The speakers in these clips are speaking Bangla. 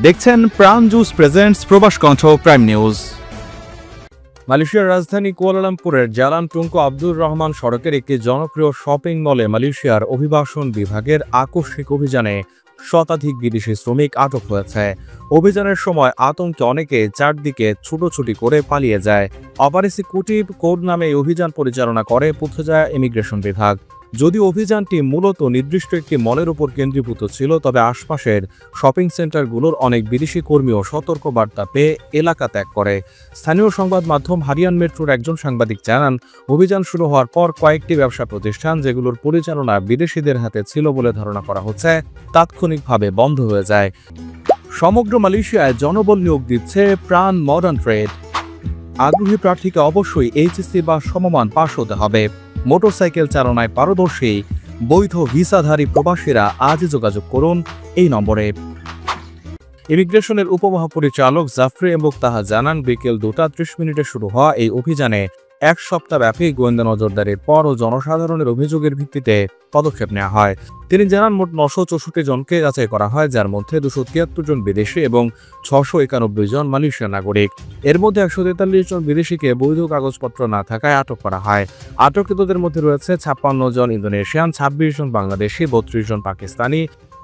দেখছেন প্রাণ জুস প্রেজেন্টস প্রবাস কণ্ঠ প্রাইম নিউজ। মালয়েশিয়ার রাজধানী কুয়ালালামপুরের জালান টুঙ্কু আব্দুর রহমান সড়কের একটি জনপ্রিয় শপিং মলে মালয়েশিয়ার অভিবাসন বিভাগের আকস্মিক অভিযানে শতাধিক বিদেশি শ্রমিক আটক হয়েছে। অভিযানের সময় আতঙ্কে অনেকে চারদিকে ছুটোছুটি করে পালিয়ে যায়। অপারেশন কুটিব কোড নামে এই অভিযান পরিচালনা করে পুথজায়া ইমিগ্রেশন বিভাগ। যদিও অভিযানটি মূলত নির্দিষ্ট একটি মলের উপর কেন্দ্রীভূত ছিল, তবে আশপাশের শপিং সেন্টারগুলোর অনেক বিদেশি কর্মীও সতর্কবার্তা পেয়ে এলাকা ত্যাগ করে। স্থানীয় সংবাদ মাধ্যম হারিয়ান মেট্রোর একজন সাংবাদিক জানান, অভিযান শুরু হওয়ার পর কয়েকটি ব্যবসা প্রতিষ্ঠান যেগুলোর পরিচালনা বিদেশিদের হাতে ছিল বলে ধারণা করা হচ্ছে তাৎক্ষণিকভাবে বন্ধ হয়ে যায়। সমগ্র মালয়েশিয়ায় জনবল নিয়োগ দিচ্ছে প্রাণ মডার্ন ট্রেড। আগ্রহী প্রার্থীকে অবশ্যই এইচএসসি বা সমমান পাশ হতে হবে। মোটরসাইকেল চালনায় পারদর্শী বৈধ ভিসাধারী প্রবাসীরা আজই যোগাযোগ করুন এই নম্বরে। ইমিগ্রেশনের উপমহাপরিচালক জাফরি মুক্তাহা জানান, বিকেল 2:30 শুরু হওয়া এই অভিযানে এক সপ্তাহব্যাপী গোয়েন্দা নজরদারির পর ও জনসাধারণের অভিযোগের ভিত্তিতে পদক্ষেপ নেওয়া হয়। তিনি জানান, মোট 964 জনকে যাচাই করা হয়, যার মধ্যে 273 জন বিদেশি এবং 691 জন মালয়েশিয়ার নাগরিক। এর মধ্যে 143 জন বিদেশিকে বৈধ কাগজপত্র না থাকায় আটক করা হয়। আটককৃতদের মধ্যে রয়েছে 56 জন ইন্দোনেশিয়ান, 26 জন বাংলাদেশি, 32 জন পাকিস্তানি,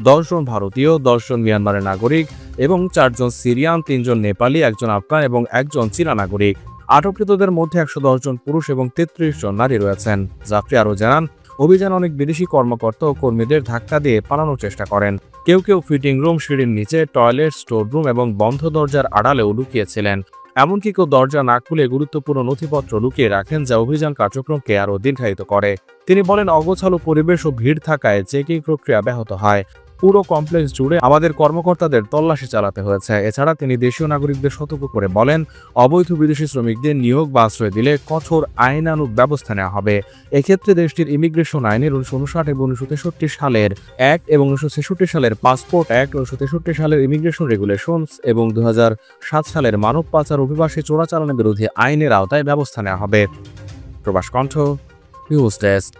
10 জন ভারতীয়, 10 জন মিয়ানমারের নাগরিক এবং 4 জন সিরিয়ান, 3 জন নেপালি, 1 জন আফগান এবং 1 জন চীনা নাগরিক। আটককৃতদের মধ্যে 110 জন পুরুষ এবং 33 জন নারী রয়েছেন। জাফরি আরও জানান, অভিযানে অনেক বিদেশি কর্মকর্তা ও কর্মীদের ধাক্কা দিয়ে পালানোর চেষ্টা করেন। কেউ কেউ ফিটিং রুম, সিঁড়ির নিচে, টয়লেট, স্টোর রুম এবং বন্ধ দরজার আড়ালেও লুকিয়েছিলেন। এমনকি কেউ দরজা না খুলে গুরুত্বপূর্ণ নথিপত্র লুকিয়ে রাখেন, যা অভিযান কার্যক্রমকে আরও দীর্ঘায়িত করে। তিনি বলেন, অগোছালো পরিবেশ ও ভিড় থাকায় চেকিং প্রক্রিয়া ব্যাহত হয়। পুরো কমপ্লেক্স জুড়ে আমাদের কর্মকর্তাদের তল্লাশি চালাতে হয়েছে। এছাড়া তিনি দেশীয় নাগরিকদের সতর্ক করে বলেন, অবৈধ বিদেশি শ্রমিকদের নিয়োগ বা আশ্রয় দিলে কঠোর আইনানুগ ব্যবস্থা নেওয়া হবে। এক্ষেত্রে দেশটির ইমিগ্রেশন আইনের 1959 এবং 1963 সালের অ্যাক্ট এবং 1966 সালের পাসপোর্ট অ্যাক্ট, 1963 সালের ইমিগ্রেশন রেগুলেশনস এবং 2007 সালের মানব পাচার অভিবাসী চোরাচালানের বিরোধী আইনের আওতায় ব্যবস্থা নেওয়া হবে। প্রবাস কণ্ঠ নিউজ ডেস্ক।